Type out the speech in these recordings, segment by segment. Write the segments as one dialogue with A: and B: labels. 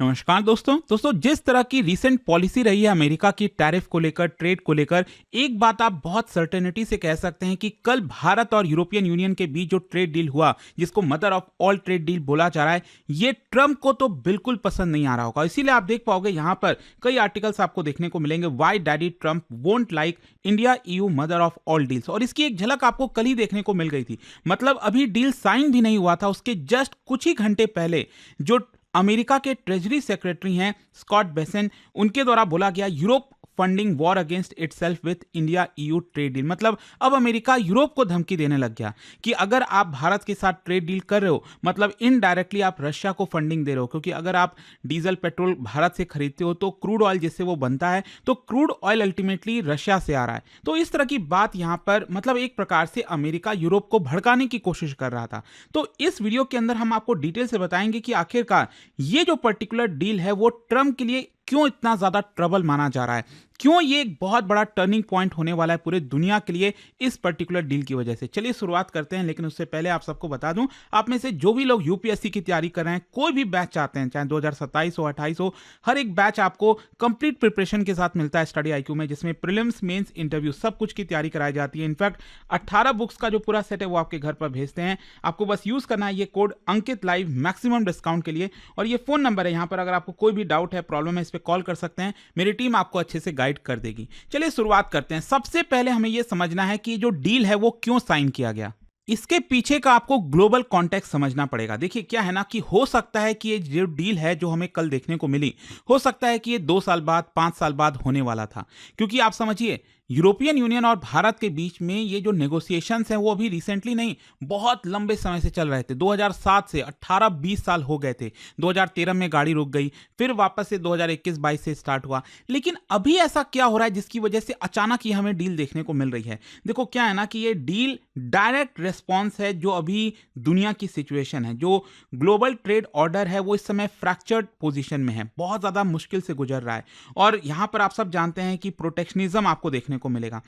A: नमस्कार दोस्तों जिस तरह की रीसेंट पॉलिसी रही है अमेरिका की टैरिफ को लेकर, ट्रेड को लेकर, एक बात आप बहुत सर्टेनिटी से कह सकते हैं कि कल भारत और यूरोपियन यूनियन के बीच जो ट्रेड डील हुआ, जिसको mother of all trade deal बोला जा रहा है, ये ट्रंप को तो बिल्कुल पसंद नहीं आ रहा होगा। इसीलिए आप देख पाओगे यहां पर कई आर्टिकल्स आपको देखने को मिलेंगे, why daddy Trump won't like India EU mother of all deals. और इसकी एक झलक आपको कल ही देखने को मिल गई थी। मतलब अभी डील साइन भी नहीं हुआ था, उसके जस्ट कुछ ही घंटे पहले जो अमेरिका के ट्रेजरी सेक्रेटरी हैं स्कॉट बेसेंट, उनके द्वारा बोला गया Europe funding war against itself with India EU trade deal. मतलब अब अमेरिका यूरोप को धमकी देने लग गया कि अगर आप भारत के साथ ट्रेड डील कर रहे हो, मतलब इनडायरेक्टली आप रशिया को फंडिंग दे रहे हो, क्योंकि अगर आप डीजल पेट्रोल भारत से खरीदते हो तो क्रूड ऑयल जिससे वो बनता है, तो क्रूड ऑयल अल्टीमेटली रशिया से आ रहा है। तो इस तरह की बात यहां पर मतलब एक प्रकार से अमेरिका यूरोप को भड़काने की कोशिश कर रहा था। तो इस वीडियो के अंदर हम आपको डिटेल से बताएंगे कि आखिरकार ये जो पर्टिकुलर डील है वो ट्रंप के लिए क्यों इतना ज्यादा ट्रबल माना जा रहा है, क्यों ये एक बहुत बड़ा टर्निंग पॉइंट होने वाला है पूरे दुनिया के लिए इस पर्टिकुलर डील की वजह से। चलिए शुरुआत करते हैं, लेकिन उससे पहले आप सबको बता दूं, आप में से जो भी लोग यूपीएससी की तैयारी कर रहे हैं, कोई भी बैच चाहते हैं, चाहे 2027 हो 28 हो, हर एक बैच आपको कंप्लीट प्रिपरेशन के साथ मिलता है स्टडी आईक्यू में, जिसमें प्रीलिम्स, मेंस, इंटरव्यू सब कुछ की तैयारी कराई जाती है। इनफैक्ट 18 बुक्स का जो पूरा सेट है वो आपके घर पर भेजते हैं। आपको बस यूज करना है ये कोड अंकित लाइव मैक्सिमम डिस्काउंट के लिए, और ये फोन नंबर है, यहां पर अगर आपको कोई भी डाउट है, प्रॉब्लम है, इस पर कॉल कर सकते हैं, मेरी टीम आपको अच्छे से गाइड कर देगी। चलिए शुरुआत करते हैं। सबसे पहले हमें यह समझना है कि जो डील है वो क्यों साइन किया गया। इसके पीछे का आपको ग्लोबल कॉन्टेक्स्ट समझना पड़ेगा। देखिए क्या है ना कि हो सकता है कि ये जो डील है जो हमें कल देखने को मिली, हो सकता है कि ये 2 साल बाद, 5 साल बाद होने वाला था, क्योंकि आप समझिए यूरोपियन यूनियन और भारत के बीच में ये जो नेगोशिएशंस हैं वो अभी रिसेंटली नहीं, बहुत लंबे समय से चल रहे थे। 2007 से 18-20 साल हो गए थे। 2013 में गाड़ी रुक गई, फिर वापस से 2021-22 से स्टार्ट हुआ। लेकिन अभी ऐसा क्या हो रहा है जिसकी वजह से अचानक ये हमें डील देखने को मिल रही है? देखो क्या है ना कि ये डील डायरेक्ट रिस्पॉन्स है जो अभी दुनिया की सिचुएशन है। जो ग्लोबल ट्रेड ऑर्डर है वो इस समय फ्रैक्चर्ड पोजीशन में है, बहुत ज़्यादा मुश्किल से गुजर रहा है। और यहाँ पर आप सब जानते हैं कि प्रोटेक्शनिज्म आपको देखने को मिलेगा,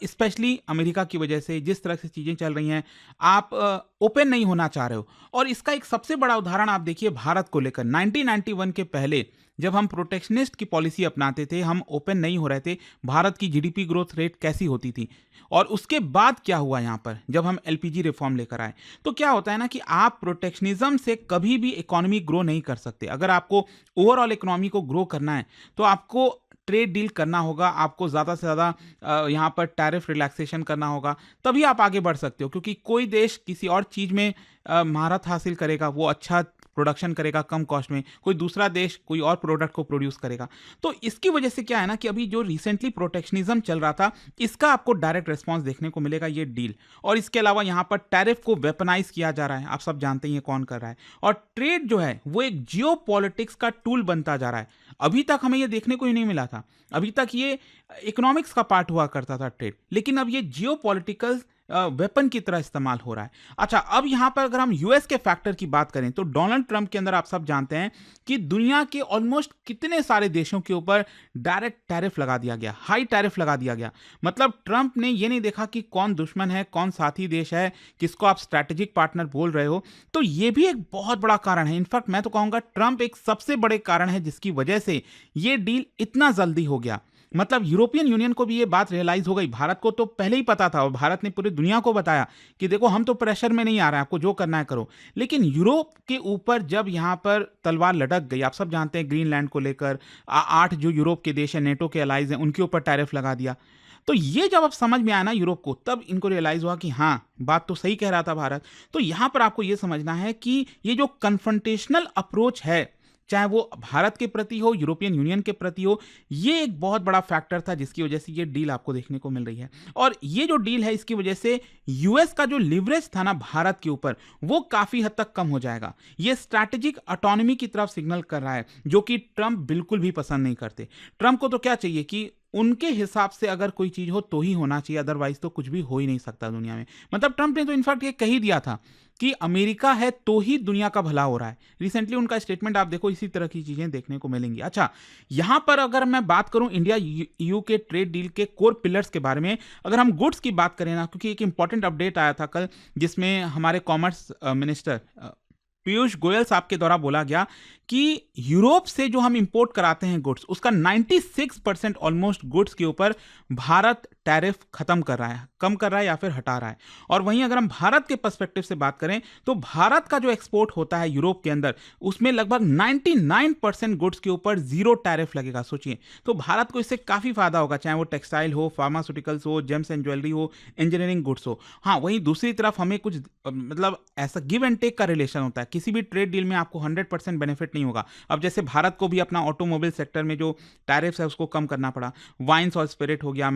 A: स्पेशली अमेरिका की वजह से जिस तरह से चीजें चल रही हैं, आप ओपन नहीं होना चाह रहे हो। और इसका एक सबसे बड़ा उदाहरण आप देखिए भारत को लेकर। 1991 के पहले जब हम प्रोटेक्शनिस्ट की पॉलिसी अपनाते थे, हम ओपन नहीं हो रहे थे, भारत की जीडीपी ग्रोथ रेट कैसी होती थी। और उसके बाद क्या हुआ यहाँ पर, जब हम एलपीजी रिफॉर्म लेकर आए, तो क्या होता है ना कि आप प्रोटेक्शनिज्म से कभी भी इकोनॉमी ग्रो नहीं कर सकते। अगर आपको ओवरऑल इकोनॉमी को ग्रो करना है तो आपको ट्रेड डील करना होगा, आपको ज़्यादा से ज़्यादा यहाँ पर टैरिफ रिलैक्सेशन करना होगा, तभी आप आगे बढ़ सकते हो। क्योंकि कोई देश किसी और चीज़ में महारत हासिल करेगा, वो अच्छा प्रोडक्शन करेगा कम कॉस्ट में, कोई दूसरा देश कोई और प्रोडक्ट को प्रोड्यूस करेगा। तो इसकी वजह से क्या है ना कि अभी जो रिसेंटली प्रोटेक्शनिज्म चल रहा था, इसका आपको डायरेक्ट रिस्पॉन्स देखने को मिलेगा ये डील। और इसके अलावा यहाँ पर टैरिफ को वेपनाइज किया जा रहा है, आप सब जानते हैं ये कौन कर रहा है। और ट्रेड जो है वो एक जियो पॉलिटिक्स का टूल बनता जा रहा है। अभी तक हमें ये देखने को ही नहीं मिला था, अभी तक ये इकोनॉमिक्स का पार्ट हुआ करता था ट्रेड, लेकिन अब ये जियो पॉलिटिकल वेपन की तरह इस्तेमाल हो रहा है। अच्छा, अब यहां पर अगर हम यूएस के फैक्टर की बात करें तो डोनाल्ड ट्रंप के अंदर आप सब जानते हैं कि दुनिया के ऑलमोस्ट कितने सारे देशों के ऊपर डायरेक्ट टैरिफ लगा दिया गया, हाई टैरिफ लगा दिया गया। मतलब ट्रंप ने ये नहीं देखा कि कौन दुश्मन है, कौन साथी देश है, किसको आप स्ट्रैटेजिक पार्टनर बोल रहे हो। तो ये भी एक बहुत बड़ा कारण है। इनफैक्ट मैं तो कहूंगा ट्रंप एक सबसे बड़े कारण है जिसकी वजह से ये डील इतना जल्दी हो गया। मतलब यूरोपियन यूनियन को भी ये बात रियलाइज हो गई, भारत को तो पहले ही पता था और भारत ने पूरी दुनिया को बताया कि देखो हम तो प्रेशर में नहीं आ रहे हैं, आपको जो करना है करो। लेकिन यूरोप के ऊपर जब यहाँ पर तलवार लटक गई, आप सब जानते हैं ग्रीनलैंड को लेकर 8 जो यूरोप के देश हैं, नेटो के अलाइज हैं, उनके ऊपर टैरिफ लगा दिया। तो ये जब अब समझ में आया ना यूरोप को, तब इनको रियलाइज हुआ कि हाँ बात तो सही कह रहा था भारत। तो यहाँ पर आपको ये समझना है कि ये जो कन्फ्रंटेशनल अप्रोच है, चाहे वो भारत के प्रति हो, यूरोपियन यूनियन के प्रति हो, ये एक बहुत बड़ा फैक्टर था जिसकी वजह से ये डील आपको देखने को मिल रही है। और ये जो डील है इसकी वजह से यूएस का जो लिवरेज था ना भारत के ऊपर, वो काफी हद तक कम हो जाएगा। ये स्ट्रैटेजिक ऑटोनॉमी की तरफ सिग्नल कर रहा है, जो कि ट्रंप बिल्कुल भी पसंद नहीं करते। ट्रंप को तो क्या चाहिए कि उनके हिसाब से अगर कोई चीज हो तो ही होना चाहिए, अदरवाइज तो कुछ भी हो ही नहीं सकता दुनिया में। मतलब ट्रंप ने तो इनफैक्ट ये कह ही दिया था कि अमेरिका है तो ही दुनिया का भला हो रहा है। रिसेंटली उनका स्टेटमेंट आप देखो, इसी तरह की चीजें देखने को मिलेंगी। अच्छा, यहां पर अगर मैं बात करूं इंडिया ईयू के ट्रेड डील के कोर पिलर्स के बारे में, अगर हम गुड्स की बात करें ना, क्योंकि एक इंपॉर्टेंट अपडेट आया था कल जिसमें हमारे कॉमर्स मिनिस्टर पीयूष गोयल साहब के द्वारा बोला गया कि यूरोप से जो हम इंपोर्ट कराते हैं गुड्स, उसका 96% ऑलमोस्ट गुड्स के ऊपर भारत टैरिफ खत्म कर रहा है, कम कर रहा है या फिर हटा रहा है। और वहीं अगर हम भारत के पर्सपेक्टिव से बात करें तो भारत का जो एक्सपोर्ट होता है यूरोप के अंदर, उसमें लगभग 99% गुड्स के ऊपर जीरो टैरिफ लगेगा। सोचिए, तो भारत को इससे काफी फायदा होगा, चाहे वो टेक्सटाइल हो, फार्मास्यूटिकल्स हो, जेम्स एंड ज्वेलरी हो, इंजीनियरिंग गुड्स हो। हाँ, वहीं दूसरी तरफ हमें कुछ मतलब ऐसा गिव एंड टेक का रिलेशन होता है। किसी भी ट्रेड डील में आपको 100% बेनिफिट नहीं होगा। अब जैसे भारत को भी अपना ऑटोमोबाइल सेक्टर में जो टैरिफ्स है उसको कम करना पड़ा, वाइन्स और स्पिरिट हो गया,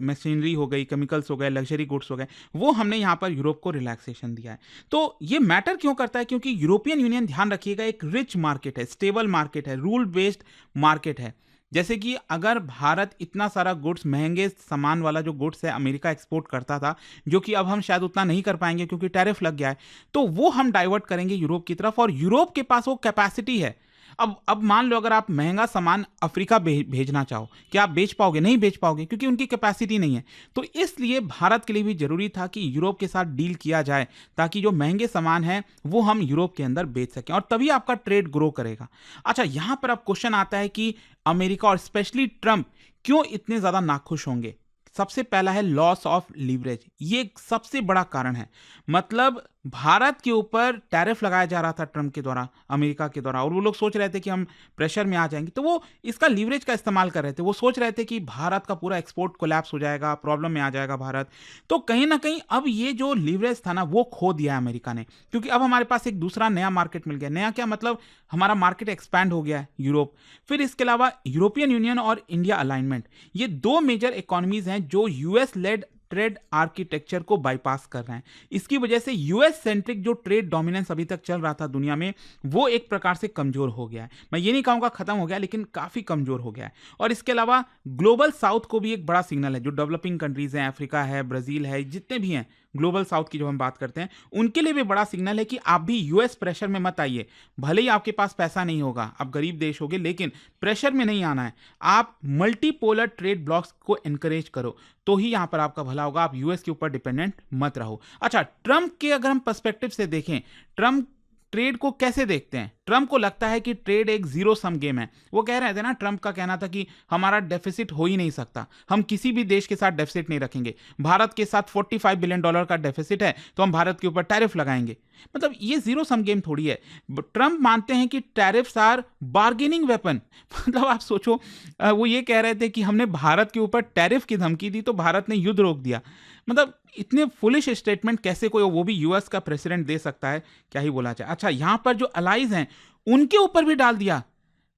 A: मशीनरी हो गई, केमिकल्स हो गए, लग्जरी गुड्स हो गए, वो हमने यहाँ पर यूरोप को रिलैक्सेशन दिया है। तो ये मैटर क्यों करता है? क्योंकि यूरोपियन यूनियन, ध्यान रखिएगा, एक रिच मार्केट है, स्टेबल मार्केट है, रूल बेस्ड मार्केट है। जैसे कि अगर भारत इतना सारा गुड्स, महंगे सामान वाला जो गुड्स है अमेरिका एक्सपोर्ट करता था, जो कि अब हम शायद उतना नहीं कर पाएंगे क्योंकि टैरिफ लग गया है, तो वो हम डाइवर्ट करेंगे यूरोप की तरफ, और यूरोप के पास वो कैपेसिटी है। अब मान लो अगर आप महंगा सामान अफ्रीका भेजना चाहो, क्या आप बेच पाओगे? नहीं बेच पाओगे, क्योंकि उनकी कैपेसिटी नहीं है। तो इसलिए भारत के लिए भी जरूरी था कि यूरोप के साथ डील किया जाए, ताकि जो महंगे सामान है वो हम यूरोप के अंदर बेच सकें, और तभी आपका ट्रेड ग्रो करेगा। अच्छा, यहां पर अब क्वेश्चन आता है कि अमेरिका और स्पेशली ट्रंप क्यों इतने ज्यादा नाखुश होंगे? सबसे पहला है लॉस ऑफ लीवरेज, ये एक सबसे बड़ा कारण है। मतलब भारत के ऊपर टैरिफ लगाया जा रहा था ट्रंप के द्वारा, अमेरिका के द्वारा, और वो लोग सोच रहे थे कि हम प्रेशर में आ जाएंगे, तो वो इसका लीवरेज का इस्तेमाल कर रहे थे। वो सोच रहे थे कि भारत का पूरा एक्सपोर्ट कोलैप्स हो जाएगा, प्रॉब्लम में आ जाएगा भारत। तो कहीं ना कहीं अब ये जो लीवरेज था ना, वो खो दिया है अमेरिका ने, क्योंकि अब हमारे पास एक दूसरा नया मार्केट मिल गया। नया क्या मतलब? हमारा मार्केट एक्सपैंड हो गया है, यूरोप। फिर इसके अलावा यूरोपियन यूनियन और इंडिया अलाइनमेंट, ये दो मेजर इकोनॉमीज हैं जो यूएस लेड ट्रेड आर्किटेक्चर को बाईपास कर रहे हैं। इसकी वजह से यूएस सेंट्रिक जो ट्रेड डोमिनेंस अभी तक चल रहा था दुनिया में, वो एक प्रकार से कमजोर हो गया है। मैं ये नहीं कहूंगा खत्म हो गया, लेकिन काफी कमजोर हो गया है। और इसके अलावा ग्लोबल साउथ को भी एक बड़ा सिग्नल है, जो डेवलपिंग कंट्रीज हैं, अफ्रीका है, ब्राजील है, जितने भी हैं ग्लोबल साउथ की जो हम बात करते हैं, उनके लिए भी बड़ा सिग्नल है कि आप भी यूएस प्रेशर में मत आइए। भले ही आपके पास पैसा नहीं होगा, आप गरीब देश होगे, लेकिन प्रेशर में नहीं आना है। आप मल्टीपोलर ट्रेड ब्लॉक्स को एनकरेज करो, तो ही यहां पर आपका भला होगा। आप यूएस के ऊपर डिपेंडेंट मत रहो। अच्छा, ट्रंप के अगर हम पर्सपेक्टिव से देखें, ट्रंप ट्रेड को कैसे देखते हैं? ट्रंप को लगता है कि ट्रेड एक जीरो सम गेम है। वो कह रहे थे ना, ट्रंप का कहना था कि हमारा डेफिसिट हो ही नहीं सकता, हम किसी भी देश के साथ डेफिसिट नहीं रखेंगे। भारत के साथ $45 बिलियन का डेफिसिट है, तो हम भारत के ऊपर टैरिफ लगाएंगे। मतलब ये जीरो सम गेम थोड़ी है। ट्रंप मानते हैं कि टैरिफ्स आर बार्गेनिंग वेपन। मतलब आप सोचो, वो ये कह रहे थे कि हमने भारत के ऊपर टैरिफ की धमकी दी तो भारत ने युद्ध रोक दिया। मतलब इतने फुलिश स्टेटमेंट कैसे कोई, वो भी यूएस का प्रेसिडेंट, दे सकता है? क्या ही बोला जाए। अच्छा, यहां पर जो अलाइज हैं उनके ऊपर भी डाल दिया।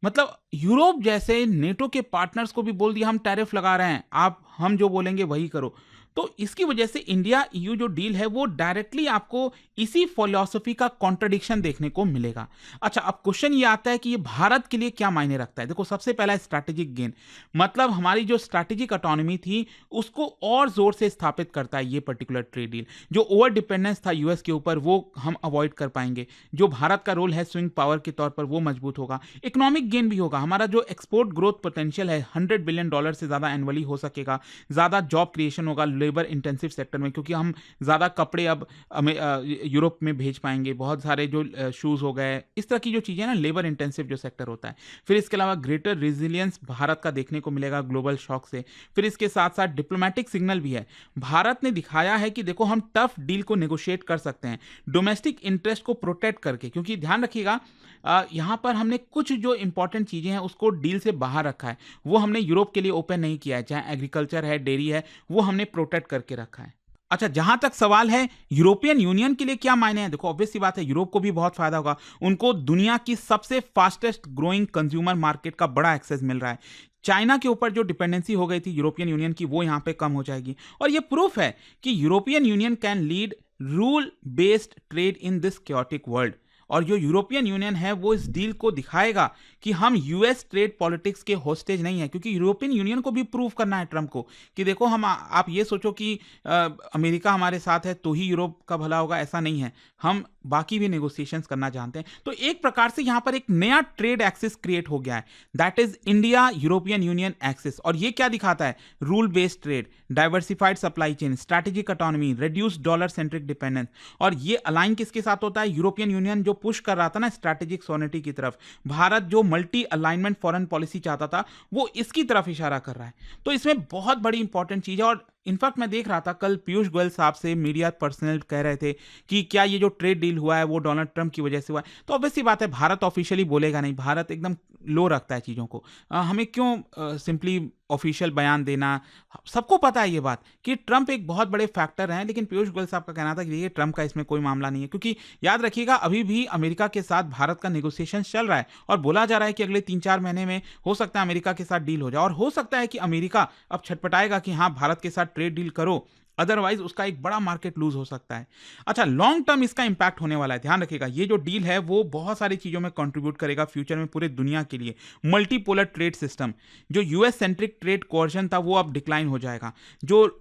A: मतलब यूरोप जैसे नेटो के पार्टनर्स को भी बोल दिया हम टैरिफ लगा रहे हैं, आप हम जो बोलेंगे वही करो। तो इसकी वजह से इंडिया ईयू जो डील है वो डायरेक्टली आपको इसी फिलॉसफी का कॉन्ट्रडिक्शन देखने को मिलेगा। अच्छा, अब क्वेश्चन ये आता है कि ये भारत के लिए क्या मायने रखता है? देखो, सबसे पहला स्ट्रैटेजिक गेन, मतलब हमारी जो स्ट्रैटेजिक ऑटोनॉमी थी उसको और जोर से स्थापित करता है ये पर्टिकुलर ट्रेड डील। जो ओवर डिपेंडेंस था यूएस के ऊपर, वो हम अवॉइड कर पाएंगे। जो भारत का रोल है स्विंग पावर के तौर पर, वो मजबूत होगा। इकोनॉमिक गेन भी होगा। हमारा जो एक्सपोर्ट ग्रोथ पोटेंशियल है $100 बिलियन से ज्यादा एनुअली हो सकेगा। ज्यादा जॉब क्रिएशन होगा लेबर इंटेंसिव सेक्टर में, क्योंकि हम ज़्यादा कपड़े अब यूरोप में भेज पाएंगे। बहुत सारे जो शूज़ हो गए, इस तरह की जो चीज़ें ना, लेबर इंटेंसिव जो सेक्टर होता है। फिर इसके अलावा ग्रेटर रेजिलियंस भारत का देखने को मिलेगा ग्लोबल शॉक से। फिर इसके साथ साथ डिप्लोमेटिक सिग्नल भी है। भारत ने दिखाया है कि देखो, हम टफ डील को नेगोशिएट कर सकते हैं डोमेस्टिक इंटरेस्ट को प्रोटेक्ट करके। क्योंकि ध्यान रखिएगा, यहाँ पर हमने कुछ जो इंपॉर्टेंट चीज़ें हैं उसको डील से बाहर रखा है, वो हमने यूरोप के लिए ओपन नहीं किया है। चाहे एग्रीकल्चर है, डेयरी है, वो हमने प्रोटेक्ट करके रखा है। अच्छा, जहां तक सवाल है यूरोपियन यूनियन के लिए क्या मायने हैं, देखो ऑब्वियस सी बात है, यूरोप को भी बहुत फायदा होगा। उनको दुनिया की सबसे फास्टेस्ट ग्रोइंग कंज्यूमर मार्केट का बड़ा एक्सेस मिल रहा है। चाइना के ऊपर जो डिपेंडेंसी हो गई थी यूरोपियन यूनियन की, वो यहां पे कम हो जाएगी। और ये प्रूफ है कि European union can lead rule based trade in this chaotic world. और जो यूरोपियन यूनियन है वो इस डील को दिखाएगा कि हम यूएस ट्रेड पॉलिटिक्स के होस्टेज नहीं है। क्योंकि यूरोपियन यूनियन को भी प्रूव करना है ट्रंप को कि देखो, हम आप ये सोचो कि अमेरिका हमारे साथ है तो ही यूरोप का भला होगा, ऐसा नहीं है। हम बाकी भी नेगोशिएशंस करना जानते हैं। तो एक प्रकार से यहां पर एक नया ट्रेड एक्सिस क्रिएट हो गया है, that is India European union axis. और ये क्या दिखाता है? Rule based trade, diversified supply chain, strategic autonomy, reduce dollar centric dependence. और ये अलाइन किसके साथ होता है? यूरोपियन यूनियन जो पुश कर रहा था ना स्ट्रैटेजिक सॉवरेनिटी की तरफ, भारत जो मल्टी अलाइनमेंट फॉरेन पॉलिसी चाहता था, वो इसकी तरफ इशारा कर रहा है। तो इसमें बहुत बड़ी इंपॉर्टेंट चीज़ है। और इनफैक्ट मैं देख रहा था कल पीयूष गोयल साहब से मीडिया पर्सनल कह रहे थे कि क्या ये जो ट्रेड डील हुआ है वो डोनाल्ड ट्रंप की वजह से हुआ है। तो ऑब्वियसली बात है, भारत ऑफिशियली बोलेगा नहीं, भारत एकदम लो रखता है चीज़ों को। हमें क्यों सिंपली ऑफिशियल बयान देना। सबको पता है ये बात कि ट्रंप एक बहुत बड़े फैक्टर हैं, लेकिन पीयूष गोयल साहब का कहना था कि देखिए ट्रंप का इसमें कोई मामला नहीं है, क्योंकि याद रखिएगा अभी भी अमेरिका के साथ भारत का नेगोशिएशन चल रहा है और बोला जा रहा है कि अगले 3-4 महीने में हो सकता है अमेरिका के साथ डील हो जाए। और हो सकता है कि अमेरिका अब छटपटाएगा कि हाँ भारत के साथ ट्रेड डील करो, अदरवाइज उसका एक बड़ा मार्केट लूज हो सकता है। अच्छा, लॉन्ग टर्म इसका इंपैक्ट होने वाला है, ध्यान रखिएगा। ये जो डील है वो बहुत सारी चीज़ों में कंट्रीब्यूट करेगा फ्यूचर में पूरे दुनिया के लिए। मल्टीपोलर ट्रेड सिस्टम, जो यूएस सेंट्रिक ट्रेड कोऑर्डिनेशन था वो अब डिक्लाइन हो जाएगा। जो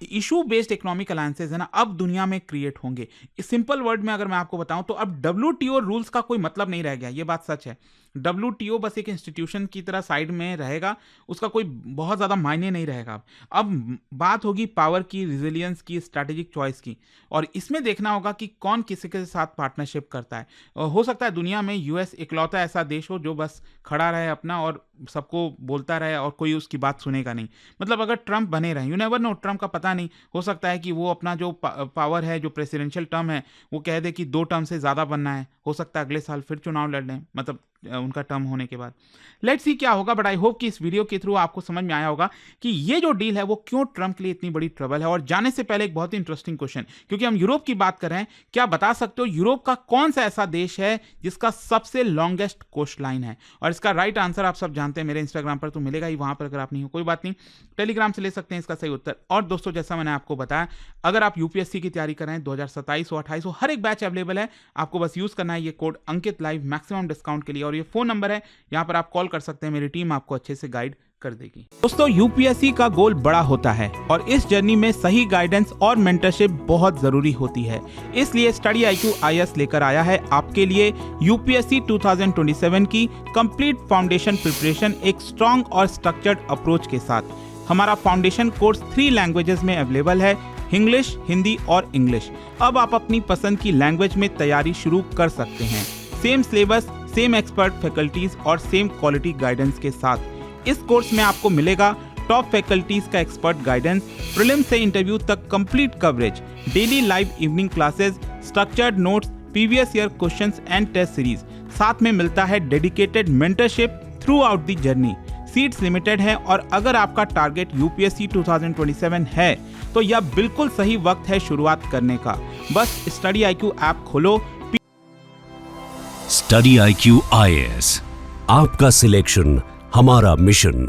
A: इशू बेस्ड इकोनॉमिक अलायंसेज है ना, अब दुनिया में क्रिएट होंगे। सिंपल वर्ड में अगर मैं आपको बताऊं तो अब WTO रूल्स का कोई मतलब नहीं रह गया, ये बात सच है। WTO बस एक इंस्टीट्यूशन की तरह साइड में रहेगा, उसका कोई बहुत ज़्यादा मायने नहीं रहेगा। अब बात होगी पावर की, रिजिलियंस की, स्ट्रैटेजिक चॉइस की, और इसमें देखना होगा कि कौन किसी के साथ पार्टनरशिप करता है। हो सकता है दुनिया में यूएस इकलौता ऐसा देश हो जो बस खड़ा रहे अपना और सबको बोलता रहे और कोई उसकी बात सुनेगा नहीं। मतलब अगर ट्रंप बने रहे, यू नेवर नो, ट्रंप का पता नहीं, हो सकता है कि वो अपना जो पावर है, जो प्रेसिडेंशियल टर्म है, वो कह दे कि 2 टर्म से ज़्यादा बनना है। हो सकता है अगले साल फिर चुनाव लड़ लें, मतलब उनका टर्म होने के बाद। लेट्स सी क्या होगा, बट आई होप कि इस वीडियो के थ्रू आपको समझ में आया होगा कि ये जो डील है वो क्यों ट्रंप के लिए इतनी बड़ी ट्रबल है। और जाने से पहले एक बहुत ही इंटरेस्टिंग क्वेश्चन, क्योंकि हम यूरोप की बात कर रहे हैं, क्या बता सकते हो यूरोप का कौन सा ऐसा देश है जिसका सबसे लॉन्गेस्ट कोस्ट लाइन है? और इसका राइट आंसर आप सब जानते हैं, मेरे इंस्टाग्राम पर तो मिलेगा ही, वहां पर अगर आप नहीं हो कोई बात नहीं, टेलीग्राम से ले सकते हैं इसका सही उत्तर। और दोस्तों, जैसा मैंने आपको बताया, अगर आप यूपीएससी की तैयारी कर रहे हैं, 2027 हो 28 हो, हर एक बैच अवेलेबल है। आपको बस यूज करना है ये कोड अंकित लाइव मैक्सिमम डिस्काउंट के लिए, और ये फोन नंबर है, यहां पर आप कॉल कर सकते हैं, मेरी टीम आपको अच्छे से गाइड कर देगी। दोस्तों, यूपीएससी का गोल बड़ा होता है और इस जर्नी में सही गाइडेंस और मेंटरशिप बहुत जरूरी होती है। इसलिए स्टडी IQ IAS लेकर आया है आपके लिए यूपीएससी 2027 की कंप्लीट फाउंडेशन प्रिपरेशन एक स्ट्रॉन्ग और स्ट्रक्चर्ड अप्रोच के साथ। हमारा फाउंडेशन कोर्स 3 लैंग्वेजेस में अवेलेबल है, इंग्लिश, हिंदी और इंग्लिश। अब आप अपनी पसंद की लैंग्वेज में तैयारी शुरू कर सकते हैं। Same syllabus, same expert faculties और सेम क्वालिटी गाइडेंस के साथ। इस कोर्स में आपको मिलेगा टॉप फैकल्टीज का एक्सपर्ट गाइडेंस, प्रीलिम से इंटरव्यू तक complete coverage, daily live evening classes, structured notes, previous year questions and test series. साथ में मिलता है dedicated mentorship throughout the journey. Seats limited है और अगर आपका टारगेट यूपीएससी 2027 है तो यह बिल्कुल सही वक्त है शुरुआत करने का। बस स्टडी IQ ऐप खोलो।
B: स्टडी IQ IAS, आपका सिलेक्शन हमारा मिशन।